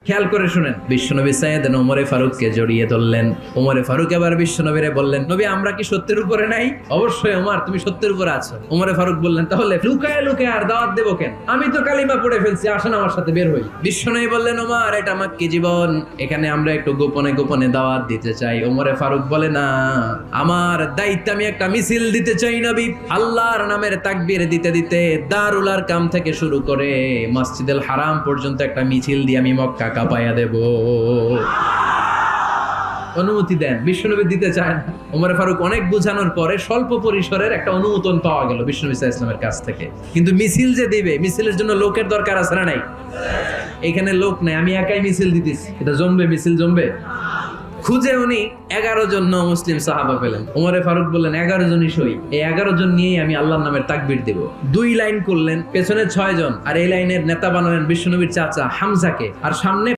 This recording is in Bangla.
খেয়াল করে শুনেন, বিশ্বনবী সাইয়েদনা ওমরে ফারুককে জড়িয়ে ধরলেন। ওমরে ফারুক এবার বিশ্বনবীরে বললেন, নবী আমরা কি সত্যের উপরে নাই? অবশ্যই ওমর, তুমি সত্যের উপরে আছো। ওমরে ফারুক বললেন, তাহলে লুকায় লুকায় আর দাওয়াত দেবো কেন? আমি তো কালিমা পড়ে ফেলছি, আসেন আমার সাথে বের হই। বিশ্বনবী বললেন, ওমর এটা মাক্কি জীবন, এখানে আমরা একটু গোপনে গোপনে দাওয়াত দিতে চাই। ওমরে ফারুক বলে, না, আমার দায়িত্ব, আমি একটা মিছিল দিতে চাই নবী। আল্লাহর নামের তাকবীর দিতে দিতে দারুল আরকাম থেকে শুরু করে মসজিদুল হারাম পর্যন্ত একটা মিছিল দিয়ে আমি মক্কা কাঁপাইয়া দেব। অনুমতি দেন। বিশ্বনবী দিতে চায় না। ওমর ফারুক অনেক বোঝানোর পরে স্বল্প পরিসরের একটা অনুমোদন পাওয়া গেল বিশ্বনবী সাল্লাল্লাহু আলাইহি ওয়াসাল্লামের কাছ থেকে। কিন্তু মিছিল যে দিবে, মিছিলের জন্য লোকের দরকার আছে না নাই? এখানে লোক নাই, আমি একাই মিছিল দিতেছি, এটা জমবে? মিছিল জমবে? খুঁজে উনি 11 জন মুসলিম সাহাবা পেলেন। ওমরে ফারুক বললেন, 11 জনই সই, এই 11 জন নিয়েই আমি আল্লাহর নামের তাকবীর দেব। 2 লাইন করলেন, পেছনে 6 জন, আর এই লাইনের নেতা বানালেন বিশ্বনবীর চাচা হামজাকে, আর সামনে